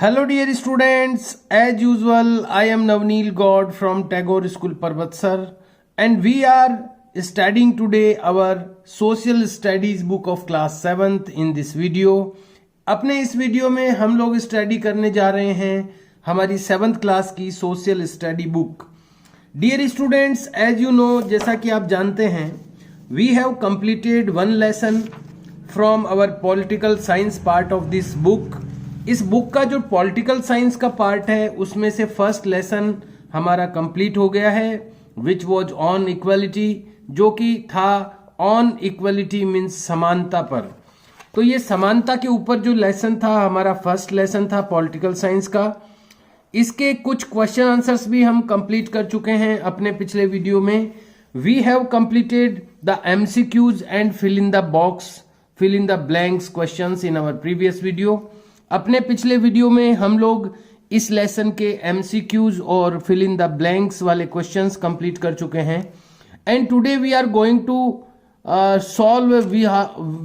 Hello dear students, as usual I am Navneel God from Tagore School Parvatsar and we are studying today our social studies book of class 7th in this video. अपने इस video में हम लोग study करने जा रहे हैं हमारी 7th क्लास की social study book. Dear students, as you know, जैसा कि आप जानते हैं, we have completed one lesson from our political science part of this book. इस बुक का जो पॉलिटिकल साइंस का पार्ट है उसमें से फर्स्ट लेसन हमारा कंप्लीट हो गया है, विच वॉज ऑन इक्वलिटी, जो कि था ऑन इक्वलिटी मीन्स समानता पर. तो ये समानता के ऊपर जो लेसन था हमारा फर्स्ट लेसन था पॉलिटिकल साइंस का. इसके कुछ क्वेश्चन आंसर्स भी हम कंप्लीट कर चुके हैं अपने पिछले वीडियो में. We have completed the MCQs and fill in the blanks questions in our previous video. अपने पिछले वीडियो में हम लोग इस लेसन के एमसीक्यूज और फिल इन द ब्लैंक्स वाले क्वेश्चंस कंप्लीट कर चुके हैं. And today we are going to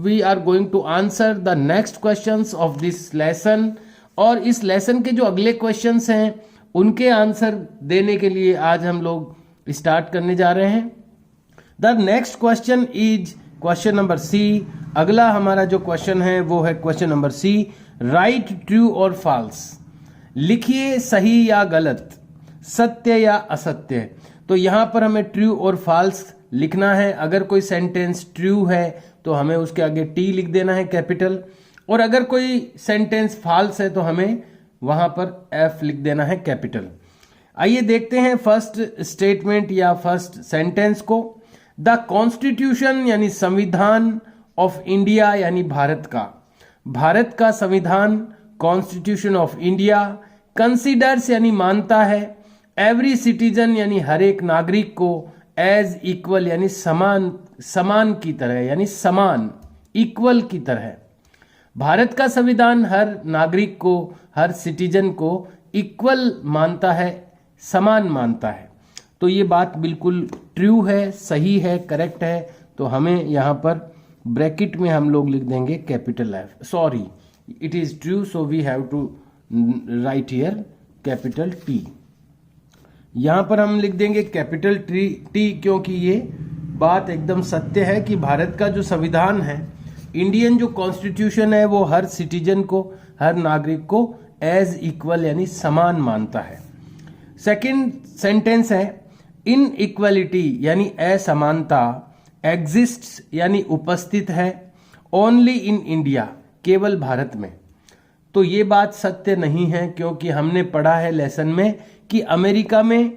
we are going to answer the next questions of this lesson. और इस लेसन के जो अगले क्वेश्चंस हैं उनके आंसर देने के लिए आज हम लोग स्टार्ट करने जा रहे हैं. The next question is question number C. अगला हमारा जो क्वेश्चन है वो है question number C. Right true और फॉल्स. लिखिए सही या गलत, सत्य या असत्य. तो यहां पर हमें ट्रू और फॉल्स लिखना है. अगर कोई सेंटेंस ट्रू है तो हमें उसके आगे टी लिख देना है कैपिटल, और अगर कोई सेंटेंस फॉल्स है तो हमें वहां पर एफ लिख देना है कैपिटल. आइए देखते हैं फर्स्ट स्टेटमेंट या फर्स्ट सेंटेंस को. द कॉन्स्टिट्यूशन यानी संविधान ऑफ इंडिया यानी भारत का संविधान, कॉन्स्टिट्यूशन ऑफ इंडिया, कंसीडर्स यानी मानता है, एवरी सिटीजन यानी हर एक नागरिक को, एज इक्वल यानी समान की तरह यानी समान, इक्वल की तरह. भारत का संविधान हर नागरिक को, हर सिटीजन को इक्वल मानता है, समान मानता है. तो ये बात बिल्कुल ट्रू है, सही है, करेक्ट है. तो हमें यहां पर ब्रैकेट में हम लोग लिख देंगे capital F. Sorry, it is true, so we have to write here capital T. यहां पर हम लिख देंगे कैपिटल टी क्योंकि ये बात एकदम सत्य है कि भारत का जो संविधान है, इंडियन जो कॉन्स्टिट्यूशन है, वो हर सिटीजन को, हर नागरिक को एज इक्वल यानी समान मानता है. सेकंड सेंटेंस है इन इक्वलिटी यानी असमानता, एग्जिस्ट्स यानी उपस्थित है, ओनली इन इंडिया केवल भारत में. तो ये बात सत्य नहीं है क्योंकि हमने पढ़ा है लेसन में कि अमेरिका में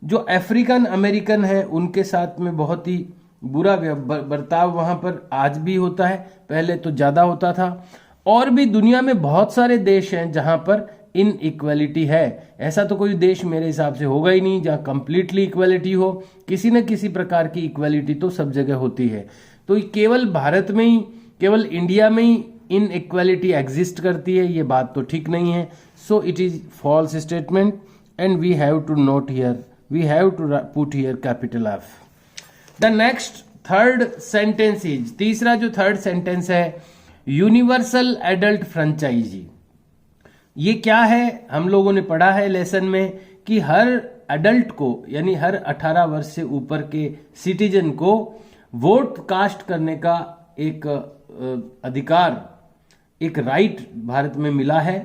जो अफ्रीकन अमेरिकन है उनके साथ में बहुत ही बुरा बर्ताव वहां पर आज भी होता है, पहले तो ज्यादा होता था. और भी दुनिया में बहुत सारे देश हैं जहां पर इन इक्वलिटी है. ऐसा तो कोई देश मेरे हिसाब से होगा ही नहीं जहां कंप्लीटली इक्वलिटी हो. किसी न किसी प्रकार की इक्वलिटी तो सब जगह होती है. तो केवल भारत में ही, केवल इंडिया में ही इन इक्वलिटी एग्जिस्ट करती है, ये बात तो ठीक नहीं है. So it is false statement and we have to note here, we have to put here capital F. The next third sentence is, तीसरा जो थर्ड सेंटेंस है, यूनिवर्सल एडल्ट फ्रेंचाइजी. ये क्या है? हम लोगों ने पढ़ा है लेसन में कि हर एडल्ट को यानी हर 18 वर्ष से ऊपर के सिटीजन को वोट कास्ट करने का एक अधिकार, एक राइट भारत में मिला है.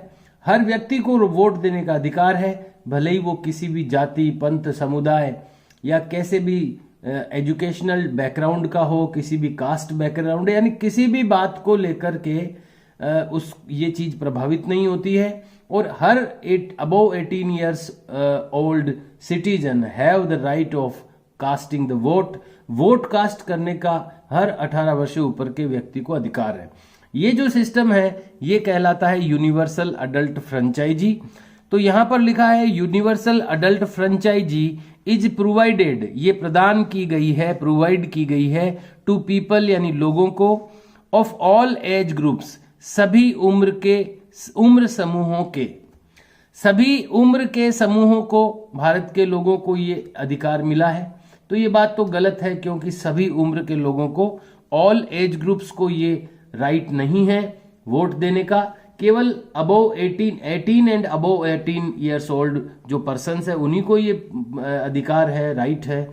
हर व्यक्ति को वोट देने का अधिकार है, भले ही वो किसी भी जाति, पंथ, समुदाय या कैसे भी एजुकेशनल बैकग्राउंड का हो, किसी भी कास्ट बैकग्राउंड, यानी किसी भी बात को लेकर के ये चीज प्रभावित नहीं होती है. और हर above 18 years old citizen have the right of casting the vote. Vote cast करने का हर 18 वर्ष से ऊपर के व्यक्ति को अधिकार है. ये जो सिस्टम है ये कहलाता है यूनिवर्सल अडल्ट फ्रेंचाइजी. तो यहां पर लिखा है universal adult franchise is provided, ये प्रदान की गई है, प्रोवाइड की गई है, टू पीपल यानी लोगों को, ऑफ ऑल एज ग्रुप्स, सभी उम्र समूहों के, सभी उम्र के समूहों को भारत के लोगों को ये अधिकार मिला है. तो ये बात तो गलत है क्योंकि सभी उम्र के लोगों को, ऑल एज ग्रुप्स को ये राइट नहीं है वोट देने का केवल above 18 and above 18 years old जो पर्सन्स है उन्हीं को ये अधिकार है, राइट है।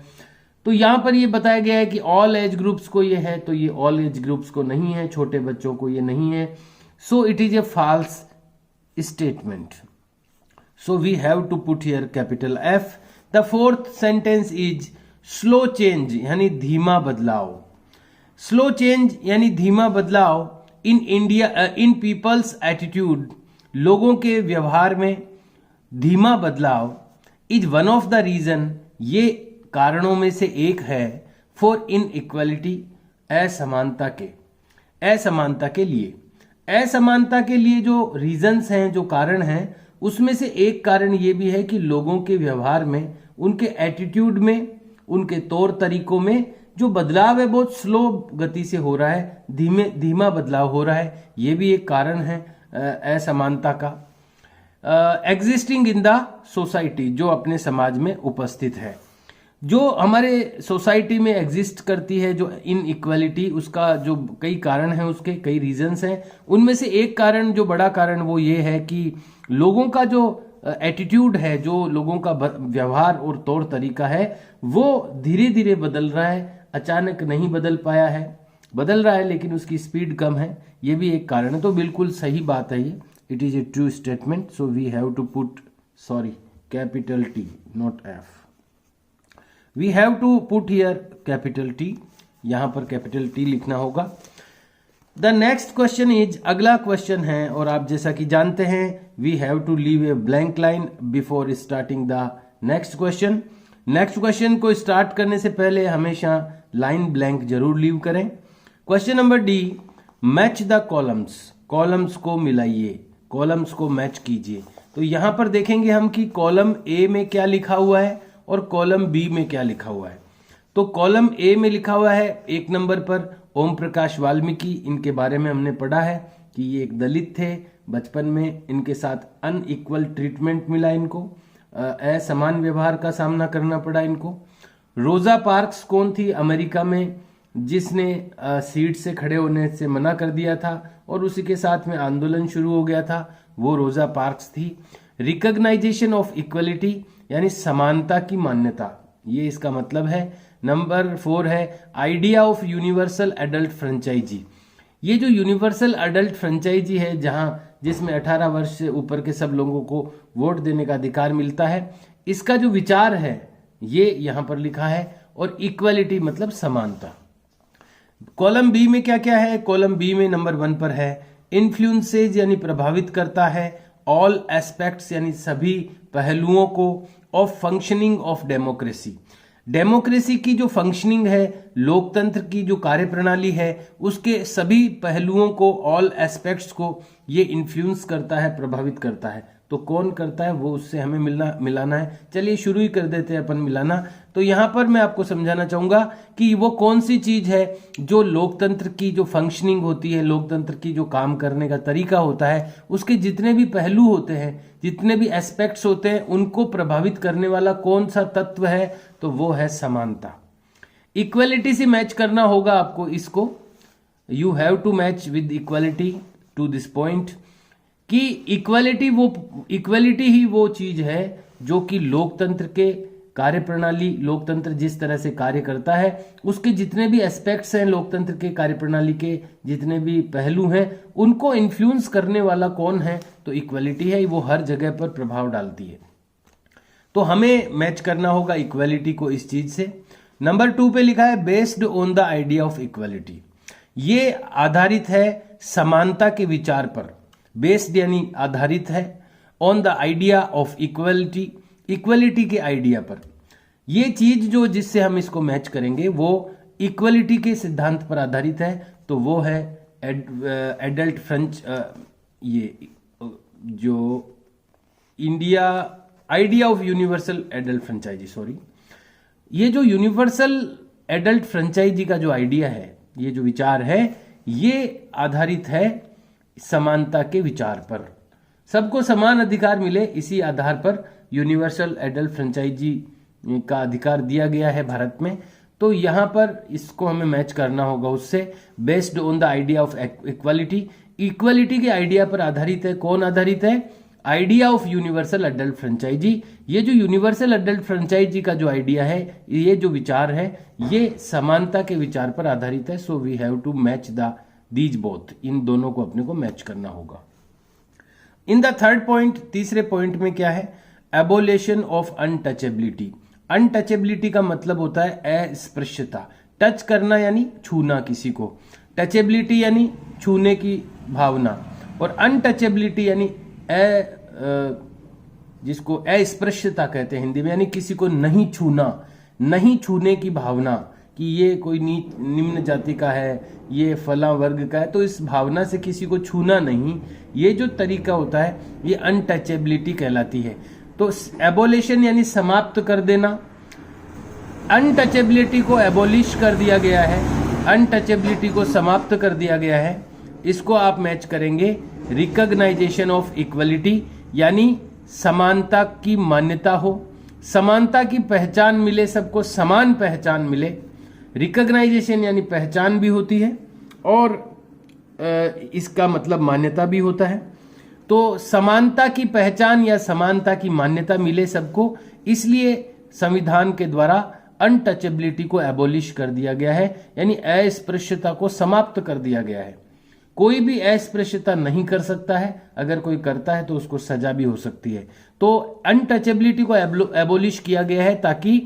तो यहां पर ये बताया गया है कि ऑल एज ग्रुप्स को ये है, तो ये ऑल एज ग्रुप्स को नहीं है, छोटे बच्चों को ये नहीं है। So it is a false statement. So we have to put here capital F. The fourth sentence is slow change यानी धीमा बदलाव। स्लो चेंज यानी धीमा बदलाव in India in people's attitude, लोगों के व्यवहार में धीमा बदलाव is one of the reason, ये कारणों में से एक है, फॉर इन इक्वलिटी, असमानता के लिए। असमानता के लिए जो रीजंस हैं, जो कारण हैं, उसमें से एक कारण ये भी है कि लोगों के व्यवहार में, उनके एटीट्यूड में, उनके तौर तरीकों में जो बदलाव है बहुत स्लो गति से हो रहा है, धीमा बदलाव हो रहा है, ये भी एक कारण है असमानता का। एग्जिस्टिंग इन द सोसाइटी, जो अपने समाज में उपस्थित है, जो हमारे सोसाइटी में एग्जिस्ट करती है, जो इन इक्वलिटी, उसका जो कई कारण हैं, उसके कई रीजंस हैं। उनमें से एक कारण, जो बड़ा कारण, वो ये है कि लोगों का जो एटीट्यूड है, जो लोगों का व्यवहार और तौर तरीका है, वो धीरे धीरे बदल रहा है, अचानक नहीं बदल पाया है, बदल रहा है लेकिन उसकी स्पीड कम है, ये भी एक कारण है। तो बिल्कुल सही बात है ये, it is a true statement. So we have to put capital T, not F. We have to put here capital T, यहां पर कैपिटल टी लिखना होगा। द नेक्स्ट क्वेश्चन इज, अगला क्वेश्चन है, और आप जैसा कि जानते हैं we have to leave a blank line before starting the next question. Next question को स्टार्ट करने से पहले हमेशा लाइन ब्लैंक जरूर लीव करें। Question number D, match the columns, columns को मिलाइए, कॉलम्स को मैच कीजिए। तो यहां पर देखेंगे हम कि कॉलम ए में क्या लिखा हुआ है और कॉलम बी में क्या लिखा हुआ है। तो कॉलम ए में लिखा हुआ है 1 नंबर पर ओम प्रकाश वाल्मीकि, इनके बारे में हमने पढ़ा है कि ये एक दलित थे, बचपन में इनके साथ अनइक्वल ट्रीटमेंट मिला, इनको असमान व्यवहार का सामना करना पड़ा इनको। रोजा पार्क्स कौन थी, अमेरिका में, जिसने सीट से खड़े होने से मना कर दिया था और उसी के साथ में आंदोलन शुरू हो गया था, वो रोजा पार्क्स थी। रिकॉग्नाइजेशन ऑफ इक्वलिटी यानी समानता की मान्यता, ये इसका मतलब है। नंबर 4 है idea of universal adult franchise. ये जो यूनिवर्सल एडल्ट फ्रेंचाइजी है, जहां जिसमें 18 वर्ष से ऊपर के सब लोगों को वोट देने का अधिकार मिलता है, इसका जो विचार है ये यहां पर लिखा है। और इक्वलिटी मतलब समानता। कॉलम बी में क्या क्या है, कॉलम बी में नंबर 1 पर है इन्फ्लुएंसेज यानी प्रभावित करता है, ऑल एस्पेक्ट्स यानी सभी पहलुओं को, of functioning of democracy, democracy की जो फंक्शनिंग है, लोकतंत्र की जो कार्यप्रणाली है, उसके सभी पहलुओं को, ऑल एस्पेक्ट्स को ये इन्फ्लुएंस करता है, प्रभावित करता है। तो कौन करता है, वो उससे हमें मिलाना है। चलिए शुरू ही कर देते हैं अपन मिलाना। तो यहां पर मैं आपको समझाना चाहूंगा कि वो कौन सी चीज है जो लोकतंत्र की जो फंक्शनिंग होती है, लोकतंत्र की जो काम करने का तरीका होता है, उसके जितने भी पहलू होते हैं, जितने भी एस्पेक्ट्स होते हैं, उनको प्रभावित करने वाला कौन सा तत्व है, तो वो है समानता। इक्वलिटी से मैच करना होगा आपको इसको, you have to match with equality to this point, कि इक्वलिटी ही वो चीज है जो कि लोकतंत्र के कार्यप्रणाली, लोकतंत्र जिस तरह से कार्य करता है, उसके जितने भी एस्पेक्ट्स हैं, लोकतंत्र के कार्यप्रणाली के जितने भी पहलू हैं, उनको इन्फ्लुएंस करने वाला कौन है, तो इक्वलिटी है। वो हर जगह पर प्रभाव डालती है। तो हमें मैच करना होगा इक्वलिटी को इस चीज से। नंबर 2 पे लिखा है based on the idea of equality, ये आधारित है समानता के विचार पर। बेस्ड यानी आधारित है, on the idea of equality, equality के आइडिया पर। ये चीज जो जिससे हम इसको मैच करेंगे वो इक्वलिटी के सिद्धांत पर आधारित है, तो वो है एडल्ट फ्रेंच, ये जो India idea of universal adult franchise, sorry, ये जो यूनिवर्सल एडल्ट फ्रेंचाइजी का जो आइडिया है, ये जो विचार है, ये आधारित है समानता के विचार पर। सबको समान अधिकार मिले, इसी आधार पर यूनिवर्सल एडल्ट फ्रेंचाइजी का अधिकार दिया गया है भारत में। तो यहां पर इसको हमें मैच करना होगा उससे, based on the idea of equality, equality के आइडिया पर आधारित है। कौन आधारित है? Idea of universal adult franchise. ये जो यूनिवर्सल अडल्ट फ्रेंचाइजी का जो आइडिया है, ये जो विचार है, ये समानता के विचार पर आधारित है। So we have to match these both, इन दोनों को अपने को मैच करना होगा। इन द थर्ड पॉइंट, तीसरे पॉइंट में क्या है? Abolition of untouchability. अनटचेबिलिटी का मतलब होता है अस्पृश्यता। टच करना यानी छूना किसी को, टचेबिलिटी यानी छूने की भावना, और अनटचेबिलिटी यानी जिसको अस्पृश्यता कहते हैं हिंदी में, यानी किसी को नहीं छूना, नहीं छूने की भावना कि ये कोई निम्न जाति का है, ये फला वर्ग का है, तो इस भावना से किसी को छूना नहीं, ये जो तरीका होता है ये अनटचेबिलिटी कहलाती है। तो एबोलिशन यानी समाप्त कर देना, अनटचेबिलिटी को एबोलिश कर दिया गया है, अनटचेबिलिटी को समाप्त कर दिया गया है। इसको आप मैच करेंगे रिकॉग्नाइजेशन ऑफ इक्वलिटी, यानी समानता की मान्यता हो, समानता की पहचान मिले, सबको समान पहचान मिले। रिकॉग्नाइजेशन यानी पहचान भी होती है और इसका मतलब मान्यता भी होता है। तो समानता की पहचान या समानता की मान्यता मिले सबको, इसलिए संविधान के द्वारा अनटचेबिलिटी को एबोलिश कर दिया गया है, यानी अस्पृश्यता को समाप्त कर दिया गया है। कोई भी अस्पृश्यता नहीं कर सकता है, अगर कोई करता है तो उसको सजा भी हो सकती है। तो अनटचेबिलिटी को एबोलिश किया गया है ताकि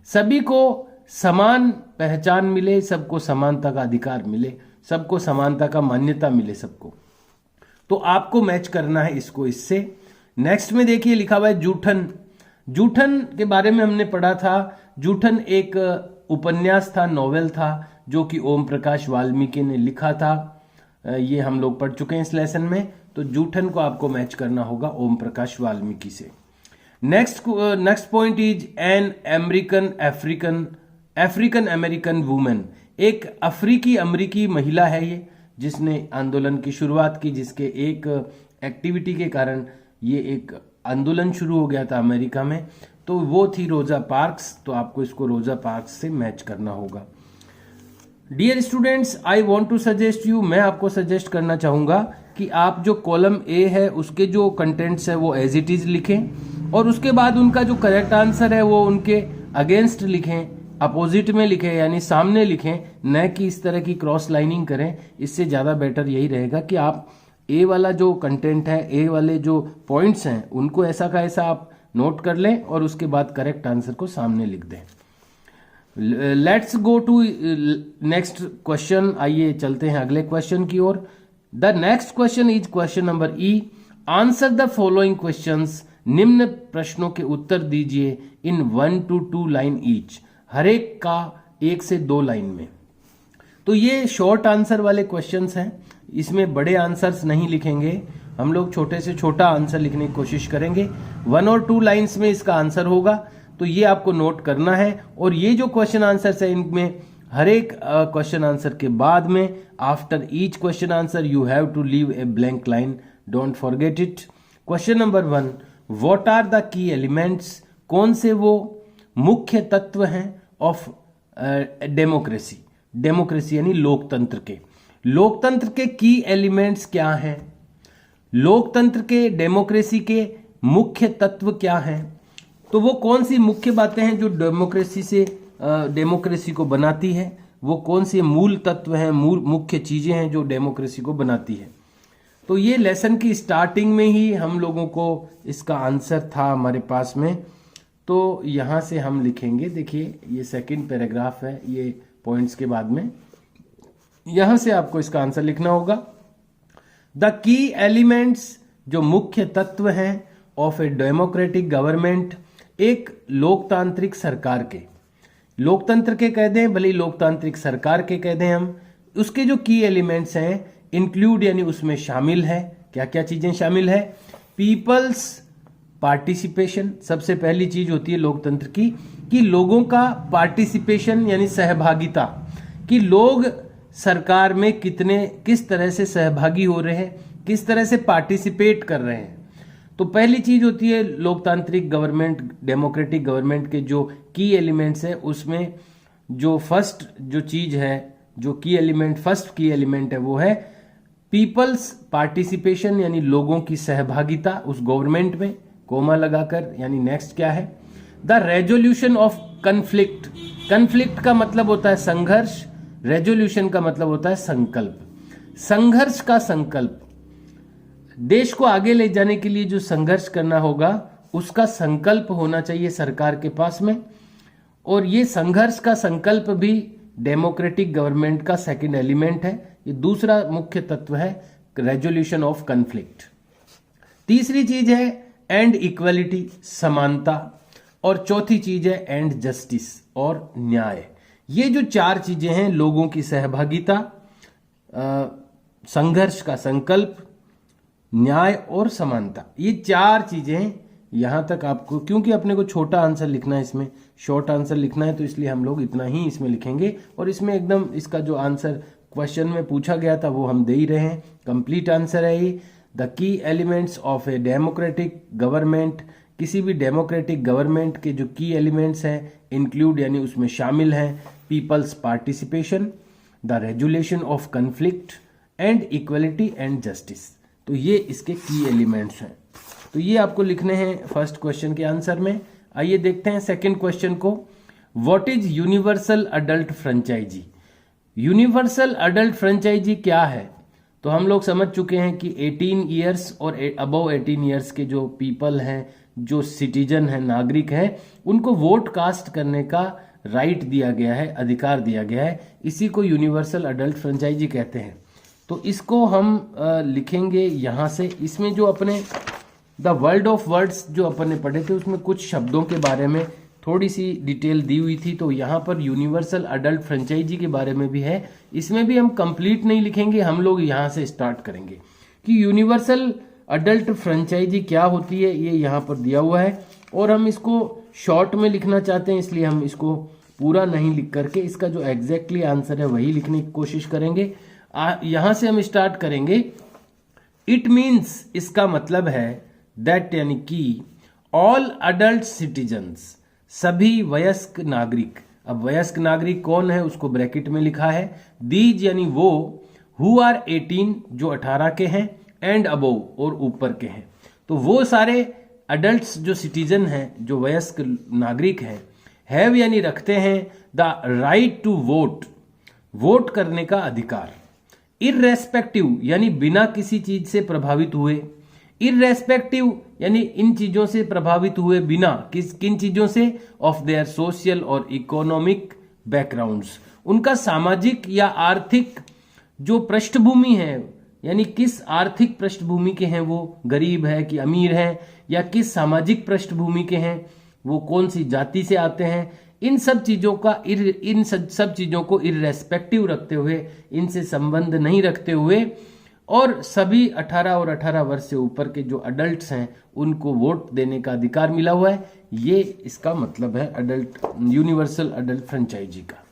सभी को समान पहचान मिले, सबको समानता का अधिकार मिले, सबको समानता का मान्यता मिले सबको। तो आपको मैच करना है इसको इससे। नेक्स्ट में देखिए लिखा हुआ है जूठन। जूठन के बारे में हमने पढ़ा था। जूठन एक उपन्यास था, नॉवेल था, जो कि ओम प्रकाश वाल्मीकि ने लिखा था। ये हम लोग पढ़ चुके हैं इस लेसन में। तो जूठन को आपको मैच करना होगा ओम प्रकाश वाल्मीकि से। Next point is an African American women. एक अफ्रीकी अमरीकी महिला है ये, जिसने आंदोलन की शुरुआत की, जिसके एक एक्टिविटी के कारण ये एक आंदोलन शुरू हो गया था अमेरिका में। तो वो थी रोजा पार्क्स। तो आपको इसको रोजा पार्क्स से मैच करना होगा। Dear students, I want to suggest you, मैं आपको सजेस्ट करना चाहूंगा कि आप जो कॉलम ए है उसके जो कंटेंट्स है वो एज इट इज लिखें, और उसके बाद उनका जो करेक्ट आंसर है वो उनके अगेंस्ट लिखें, अपोजिट में लिखें, यानी सामने लिखें, न कि इस तरह की क्रॉस लाइनिंग करें। इससे ज़्यादा बेटर यही रहेगा कि आप ए वाला जो कंटेंट है, ए वाले जो पॉइंट्स हैं, उनको ऐसा का ऐसा आप नोट कर लें और उसके बाद करेक्ट आंसर को सामने लिख दें। Let's go to next question. आइए चलते हैं अगले क्वेश्चन की ओर। The next question is question number E. Answer the following questions. निम्न प्रश्नों के उत्तर दीजिए इन 1 to 2 लाइन ईच, हर एक का 1 से 2 लाइन में। तो ये शॉर्ट आंसर वाले क्वेश्चंस हैं, इसमें बड़े आंसर्स नहीं लिखेंगे, हम लोग छोटे से छोटा आंसर लिखने की कोशिश करेंगे। 1 और 2 लाइन्स में इसका आंसर होगा, तो ये आपको नोट करना है। और ये जो क्वेश्चन आंसर्स है, इनमें हर एक क्वेश्चन आंसर के बाद में after each question answer you have to leave a blank line, don't forget it. Question number 1, what are the key elements. कौन से वो मुख्य तत्व हैं ऑफ डेमोक्रेसी। डेमोक्रेसी यानी लोकतंत्र के। लोकतंत्र के की एलिमेंट्स क्या हैं, लोकतंत्र के, डेमोक्रेसी के मुख्य तत्व क्या हैं। तो वो कौन सी मुख्य बातें हैं जो डेमोक्रेसी को बनाती है, वो कौन से मूल तत्व हैं, मुख्य चीजें हैं जो डेमोक्रेसी को बनाती है। तो ये लेसन की स्टार्टिंग में ही हम लोगों को इसका आंसर था हमारे पास में। तो यहां से हम लिखेंगे, देखिए ये सेकंड पैराग्राफ है, ये पॉइंट्स के बाद में यहां से आपको इसका आंसर लिखना होगा। द की एलिमेंट्स, जो मुख्य तत्व हैं ऑफ ए डेमोक्रेटिक गवर्नमेंट, एक लोकतांत्रिक सरकार के, लोकतंत्र के कह दें, भले लोकतांत्रिक सरकार के कह दें हम, उसके जो की एलिमेंट्स हैं, इंक्लूड यानी उसमें शामिल है, क्या क्या चीजें शामिल है। पीपल्स पार्टिसिपेशन, सबसे पहली चीज होती है लोकतंत्र की कि लोगों का पार्टिसिपेशन यानी सहभागिता, कि लोग सरकार में किस तरह से सहभागी हो रहे हैं, किस तरह से पार्टिसिपेट कर रहे हैं। तो पहली चीज होती है लोकतांत्रिक गवर्नमेंट, डेमोक्रेटिक गवर्नमेंट के जो की एलिमेंट्स है, उसमें जो फर्स्ट जो चीज है, जो की एलिमेंट, फर्स्ट की एलिमेंट है वो है पीपल्स पार्टिसिपेशन यानी लोगों की सहभागिता उस गवर्नमेंट में, कोमा लगाकर, यानी नेक्स्ट क्या है? The resolution of conflict. Conflict का मतलब होता है संघर्ष, रेजोल्यूशन का मतलब होता है संकल्प। संघर्ष का संकल्प, देश को आगे ले जाने के लिए जो संघर्ष करना होगा उसका संकल्प होना चाहिए सरकार के पास में। और ये संघर्ष का संकल्प भी डेमोक्रेटिक गवर्नमेंट का सेकंड एलिमेंट है। ये दूसरा मुख्य तत्व है रेजोल्यूशन ऑफ कन्फ्लिक्ट। तीसरी चीज है एंड इक्वलिटी, समानता। और चौथी चीज है एंड जस्टिस, और न्याय। ये जो चार चीजें हैं, लोगों की सहभागिता, संघर्ष का संकल्प, न्याय और समानता, ये चार चीजें यहां तक आपको, क्योंकि अपने को छोटा आंसर लिखना है, इसमें शॉर्ट आंसर लिखना है, तो इसलिए हम लोग इतना ही इसमें लिखेंगे। और इसमें एकदम इसका जो आंसर क्वेश्चन में पूछा गया था वो हम दे ही रहे हैं, कंप्लीट आंसर है ये। The key elements of a democratic government, किसी भी डेमोक्रेटिक गवर्नमेंट के जो की एलिमेंट्स हैं इंक्लूड यानी उसमें शामिल हैं peoples participation, the resolution of conflict and equality and justice. तो ये इसके की एलिमेंट्स हैं। तो ये आपको लिखने हैं फर्स्ट क्वेश्चन के आंसर में। आइए देखते हैं सेकंड क्वेश्चन को। What is universal adult franchise? Universal adult franchise क्या है? तो हम लोग समझ चुके हैं कि 18 ईयर्स और अबव 18 ईयर्स के जो पीपल हैं, जो सिटीजन हैं, नागरिक हैं, उनको वोट कास्ट करने का राइट दिया गया है, अधिकार दिया गया है। इसी को यूनिवर्सल अडल्ट फ्रेंचाइजी कहते हैं। तो इसको हम लिखेंगे यहां से। इसमें जो अपने द वर्ल्ड ऑफ वर्ड्स जो अपन ने पढ़े थे उसमें कुछ शब्दों के बारे में थोड़ी सी डिटेल दी हुई थी, तो यहाँ पर यूनिवर्सल अडल्ट फ्रेंचाइजी के बारे में भी है। इसमें भी हम कंप्लीट नहीं लिखेंगे, हम लोग यहाँ से स्टार्ट करेंगे कि यूनिवर्सल अडल्ट फ्रेंचाइजी क्या होती है, ये यहाँ पर दिया हुआ है। और हम इसको शॉर्ट में लिखना चाहते हैं, इसलिए हम इसको पूरा नहीं लिख करके इसका जो एग्जैक्टली आंसर है वही लिखने की कोशिश करेंगे। यहां से हम स्टार्ट करेंगे। इट मीन्स, इसका मतलब है दैट, यानी कि ऑल अडल्ट सिटीजन्स, सभी वयस्क नागरिक। अब वयस्क नागरिक कौन है उसको ब्रैकेट में लिखा है। दीज यानी वो, हु आर 18 जो 18 के हैं, एंड अबोव और ऊपर के हैं। तो वो सारे अडल्ट्स जो सिटीजन हैं, जो वयस्क नागरिक हैं, हैव यानी रखते हैं the right to vote, vote करने का अधिकार। इररेस्पेक्टिव यानी बिना किसी चीज से प्रभावित हुए। इररेस्पेक्टिव यानी इन चीजों से प्रभावित हुए बिना, किन चीजों से? ऑफ देयर सोशल और इकोनॉमिक बैकग्राउंड्स, उनका सामाजिक या आर्थिक जो पृष्ठभूमि है, यानी किस आर्थिक पृष्ठभूमि के हैं, वो गरीब है कि अमीर है, या किस सामाजिक पृष्ठभूमि के हैं, वो कौन सी जाति से आते हैं, इन सब चीजों का इन सब चीजों को इररेस्पेक्टिव रखते हुए, इनसे संबंध नहीं रखते हुए, और सभी 18 और 18 वर्ष से ऊपर के जो अडल्ट्स हैं उनको वोट देने का अधिकार मिला हुआ है। ये इसका मतलब है अडल्ट, यूनिवर्सल अडल्ट फ्रेंचाइजी का।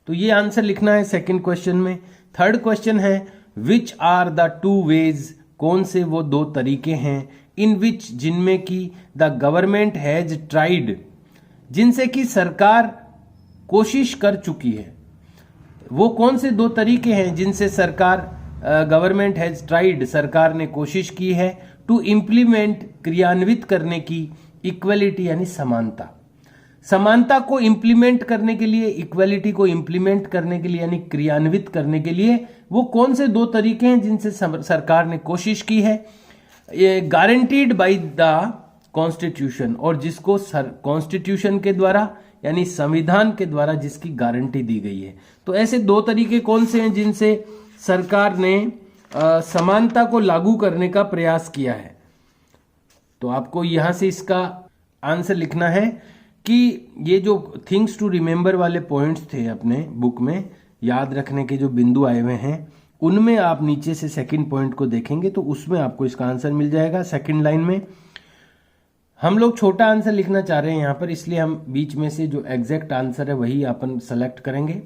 तो ये आंसर लिखना है सेकंड क्वेश्चन में। थर्ड क्वेश्चन है which are the two ways, कौन से वो दो तरीके हैं, इन विच जिनमें की द गवर्नमेंट हैज ट्राइड, जिनसे कि सरकार कोशिश कर चुकी है। वो कौन से दो तरीके हैं जिनसे सरकार, गवर्नमेंट हैज ट्राइड, सरकार ने कोशिश की है, टू इम्प्लीमेंट क्रियान्वित करने की, इक्वलिटी यानी समानता। समानता को इम्प्लीमेंट करने के लिए, इक्वलिटी को इम्प्लीमेंट करने के लिए यानी क्रियान्वित करने के लिए वो कौन से दो तरीके हैं जिनसे सरकार ने कोशिश की है? ये गारंटीड बाय द कॉन्स्टिट्यूशन, और जिसको कॉन्स्टिट्यूशन के द्वारा यानी संविधान के द्वारा जिसकी गारंटी दी गई है। तो ऐसे दो तरीके कौन से हैं जिनसे सरकार ने समानता को लागू करने का प्रयास किया है? तो आपको यहां से इसका आंसर लिखना है कि ये जो थिंग्स टू रिमेंबर वाले पॉइंट्स थे अपने बुक में, याद रखने के जो बिंदु आए हुए हैं, उनमें आप नीचे से सेकंड पॉइंट को देखेंगे तो उसमें आपको इसका आंसर मिल जाएगा। सेकंड लाइन में हम लोग छोटा आंसर लिखना चाह रहे हैं यहाँ पर, इसलिए हम बीच में से जो एग्जैक्ट आंसर है वही अपन सेलेक्ट करेंगे।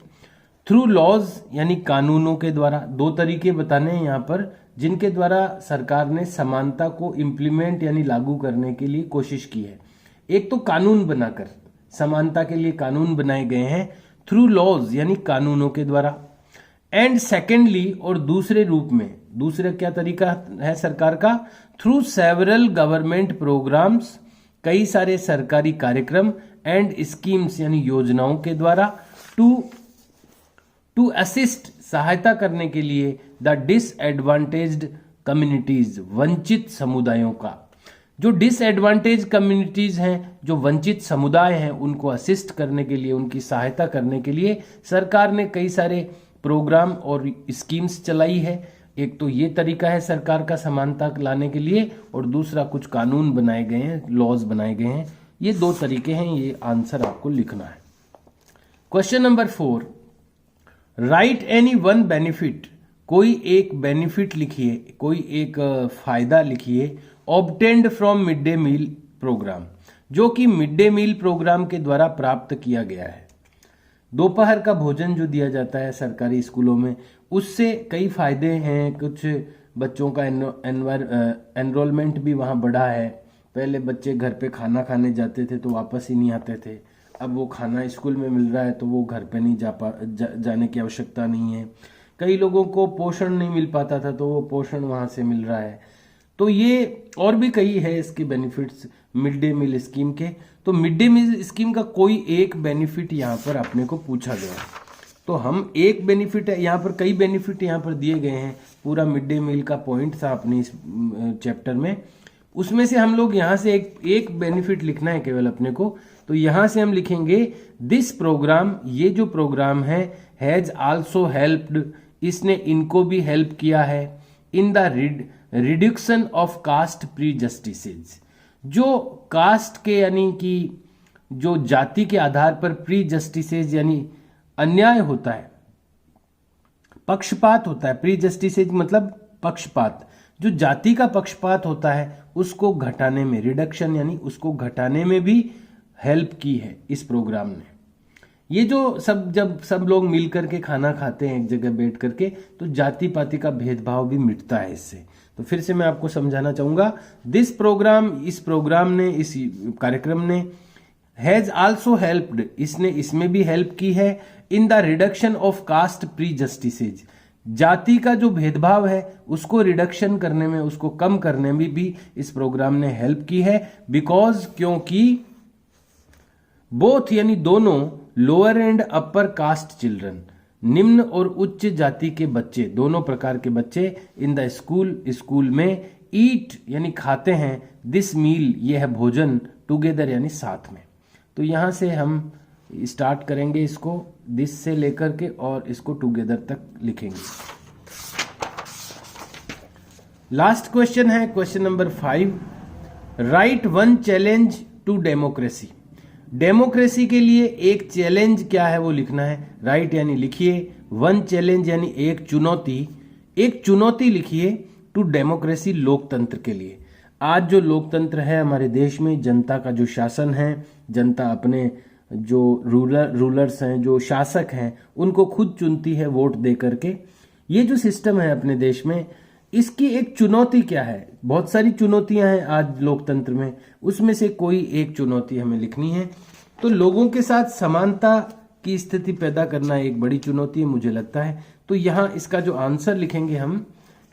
थ्रू लॉज यानी कानूनों के द्वारा, दो तरीके बताने हैं यहाँ पर जिनके द्वारा सरकार ने समानता को इम्प्लीमेंट यानी लागू करने के लिए कोशिश की है। एक तो कानून बनाकर, समानता के लिए कानून बनाए गए हैं थ्रू लॉज यानी कानूनों के द्वारा। एंड सेकेंडली, और दूसरे रूप में, दूसरा क्या तरीका है सरकार का, थ्रू सेवरल गवर्नमेंट प्रोग्राम्स, कई सारे सरकारी कार्यक्रम, एंड स्कीम्स यानी योजनाओं के द्वारा, टू असिस्ट सहायता करने के लिए द डिसएडवांटेज्ड कम्युनिटीज, वंचित समुदायों का। जो डिसएडवांटेज कम्युनिटीज हैं, जो वंचित समुदाय हैं, उनको असिस्ट करने के लिए, उनकी सहायता करने के लिए सरकार ने कई सारे प्रोग्राम और स्कीम्स चलाई है। एक तो ये तरीका है सरकार का समानता लाने के लिए, और दूसरा कुछ कानून बनाए गए हैं, लॉज बनाए गए हैं। ये दो तरीके हैं, ये आंसर आपको लिखना है। Question number 4, write any one benefit, कोई एक बेनिफिट लिखिए, कोई एक फायदा लिखिए, obtained from mid day meal programme, जो कि मिड डे मील प्रोग्राम के द्वारा प्राप्त किया गया है। दोपहर का भोजन जो दिया जाता है सरकारी स्कूलों में, उससे कई फायदे हैं। कुछ बच्चों का एनरोलमेंट भी वहाँ बढ़ा है। पहले बच्चे घर पे खाना खाने जाते थे तो वापस ही नहीं आते थे, अब वो खाना स्कूल में मिल रहा है तो वो घर पे नहीं जाने की आवश्यकता नहीं है। कई लोगों को पोषण नहीं मिल पाता था तो वो पोषण वहाँ से मिल रहा है। तो ये और भी कई है इसके benefits mid day meal scheme के। तो मिड डे मील स्कीम का कोई एक बेनिफिट यहाँ पर अपने को पूछा गया, तो हम एक बेनिफिट है, यहाँ पर कई बेनिफिट यहाँ पर दिए गए हैं। पूरा मिड डे मील का पॉइंट था अपने इस चैप्टर में, उसमें से हम लोग यहाँ से एक बेनिफिट लिखना है केवल अपने को। तो यहाँ से हम लिखेंगे दिस प्रोग्राम, ये जो प्रोग्राम है, हैज आल्सो हेल्प्ड, इसने इनको भी हेल्प किया है, इन द रिड्यूक्शन ऑफ कास्ट प्रीजस्टिसेज, जो कास्ट के यानी कि जो जाति के आधार पर प्रीजस्टिसेज यानी अन्याय होता है, पक्षपात होता है। प्रीजस्टिसेज मतलब पक्षपात, जो जाति का पक्षपात होता है उसको घटाने में, रिडक्शन यानी उसको घटाने में भी हेल्प की है इस प्रोग्राम ने। ये जो जब सब लोग मिल करके खाना खाते हैं एक जगह बैठ करके, तो जाति पाति का भेदभाव भी मिटता है इससे। तो फिर से मैं आपको समझाना चाहूंगा, दिस प्रोग्राम, इस प्रोग्राम ने, इस कार्यक्रम ने, हैज आल्सो हेल्प्ड, इसने इसमें भी हेल्प की है, in the reduction of caste prejudices, जाति का जो भेदभाव है उसको रिडक्शन करने में, उसको कम करने में भी इस प्रोग्राम ने हेल्प की है। बिकॉज, क्योंकि बोथ यानी दोनों, lower and upper caste children, निम्न और उच्च जाति के बच्चे, दोनों प्रकार के बच्चे, इन द स्कूल में, ईट यानी खाते हैं, दिस मील ये है भोजन, टुगेदर यानी साथ में। तो यहां से हम स्टार्ट करेंगे इसको, दिस से लेकर के और इसको टुगेदर तक लिखेंगे। लास्ट क्वेश्चन है question number 5, write one challenge to democracy, democracy के लिए एक चैलेंज क्या है वो लिखना है। राइट यानी लिखिए, वन चैलेंज यानी एक चुनौती लिखिए, टू डेमोक्रेसी लोकतंत्र के लिए। आज जो लोकतंत्र है हमारे देश में, जनता का जो शासन है, जनता अपने जो रूलर्स हैं, जो शासक हैं, उनको खुद चुनती है वोट दे करके। ये जो सिस्टम है अपने देश में, इसकी एक चुनौती क्या है? बहुत सारी चुनौतियां हैं आज लोकतंत्र में, उसमें से कोई एक चुनौती हमें लिखनी है। तो लोगों के साथ समानता की स्थिति पैदा करना एक बड़ी चुनौती है मुझे लगता है। तो यहाँ इसका जो आंसर लिखेंगे हम,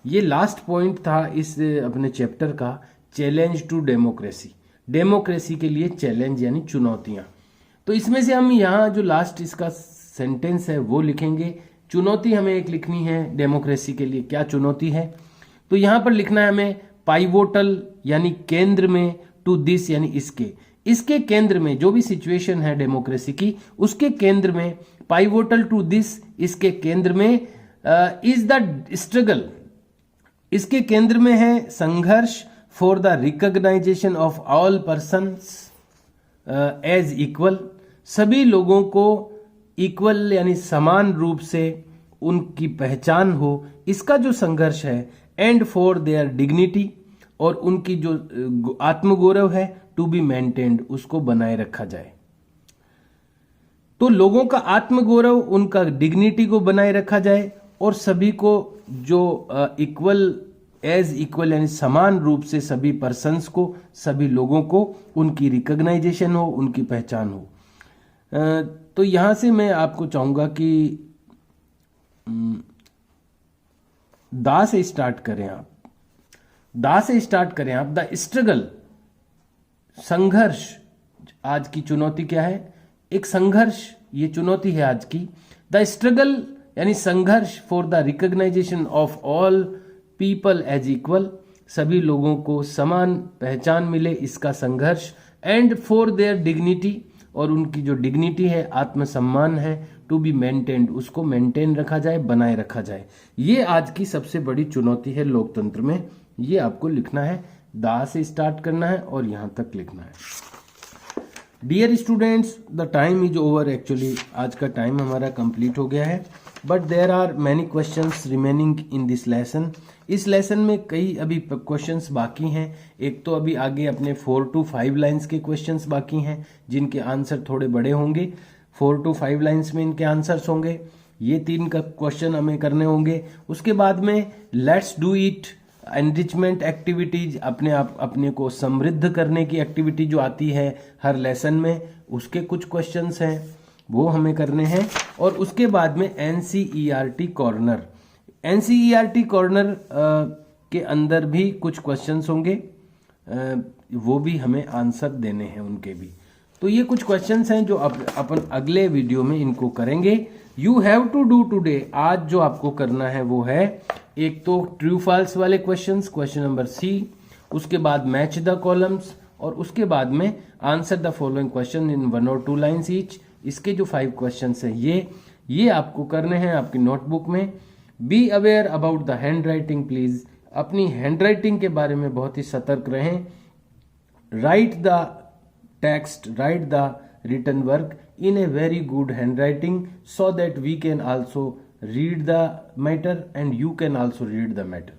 ये लास्ट पॉइंट था इस अपने चैप्टर का, चैलेंज टू डेमोक्रेसी, डेमोक्रेसी के लिए चैलेंज यानी चुनौतियां। तो इसमें से हम यहाँ जो लास्ट इसका सेंटेंस है वो लिखेंगे। चुनौती हमें एक लिखनी है डेमोक्रेसी के लिए, क्या चुनौती है? तो यहां पर लिखना है हमें पाइवोटल यानी केंद्र में, टू दिस यानी इसके केंद्र में, जो भी सिचुएशन है डेमोक्रेसी की उसके केंद्र में, पाइवोटल टू दिस इसके केंद्र में, इज द स्ट्रगल इसके केंद्र में है संघर्ष, for the recognisation of all persons as equal, सभी लोगों को इक्वल यानी समान रूप से उनकी पहचान हो, इसका जो संघर्ष है, एंड फॉर देयर डिग्निटी, और उनकी जो आत्मगौरव है, टू बी मेंटेन्ड, उसको बनाए रखा जाए। तो लोगों का आत्मगौरव, उनका डिग्निटी को बनाए रखा जाए, और सभी को जो इक्वल एज इक्वल यानी समान रूप से सभी पर्सन्स को, सभी लोगों को उनकी रिकॉग्नाइजेशन हो, उनकी पहचान हो। तो यहां से मैं आपको चाहूंगा कि दा से स्टार्ट करें आप, दा से स्टार्ट करें आप। द स्ट्रगल, संघर्ष। आज की चुनौती क्या है? एक संघर्ष, ये चुनौती है आज की। द स्ट्रगल यानी संघर्ष for the recognisation of all people as equal, सभी लोगों को समान पहचान मिले, इसका संघर्ष। एंड फॉर देयर डिग्निटी, और उनकी जो डिग्निटी है, आत्मसम्मान है, टू बी मेंटेन्ड, उसको मेंटेन रखा जाए, बनाए रखा जाए। ये आज की सबसे बड़ी चुनौती है लोकतंत्र में। ये आपको लिखना है, दा से स्टार्ट करना है और यहां तक लिखना है। Dear students, the time is over. Actually आज का टाइम हमारा कंप्लीट हो गया है, but there are many questions remaining in this lesson. इस लेसन में कई अभी क्वेश्चंस बाकी हैं। एक तो अभी आगे अपने 4 to 5 लाइन्स के क्वेश्चंस बाकी हैं, जिनके आंसर थोड़े बड़े होंगे। 4 to 5 लाइन्स में इनके आंसर्स होंगे। ये 3 का क्वेश्चन हमें करने होंगे। उसके बाद में let's do it enrichment activities, अपने को समृद्ध करने की एक्टिविटी जो आती है हर लेसन में, उसके कुछ क्वेश्चंस हैं, वो हमें करने हैं। और उसके बाद में एनसीईआरटी कॉर्नर, एनसीईआरटी कॉर्नर के अंदर भी कुछ क्वेश्चंस होंगे, वो भी हमें आंसर देने हैं उनके भी। तो ये कुछ क्वेश्चंस हैं जो अपन अगले वीडियो में इनको करेंगे। You have to do today, आज जो आपको करना है वो है, एक तो ट्रू फॉल्स वाले क्वेश्चंस, क्वेश्चन नंबर सी, उसके बाद मैच द कॉलम्स, और उसके बाद में answer the following question in 1 or 2 lines each. इसके जो 5 क्वेश्चंस हैं ये आपको करने हैं आपकी नोटबुक में। Be aware about the hand writing please, अपनी हैंड राइटिंग के बारे में बहुत ही सतर्क रहें। Right the text, right the written work in a very good handwriting so that we can also read the matter and you can also read the matter।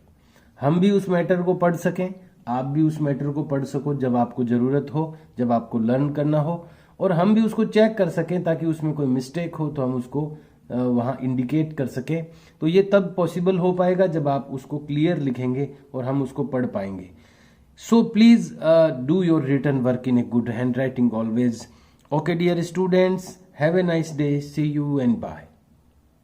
हम भी उस मैटर को पढ़ सकें, आप भी उस मैटर को पढ़ सको जब आपको जरूरत हो, जब आपको लर्न करना हो, और हम भी उसको चेक कर सकें ताकि उसमें कोई मिस्टेक हो तो हम उसको वहाँ इंडिकेट कर सकें। तो ये तब पॉसिबल हो पाएगा जब आप उसको क्लियर लिखेंगे और हम उसको पढ़ पाएंगे। So please do your written work in a good handwriting always. Okay dear students, have a nice day. See you and bye.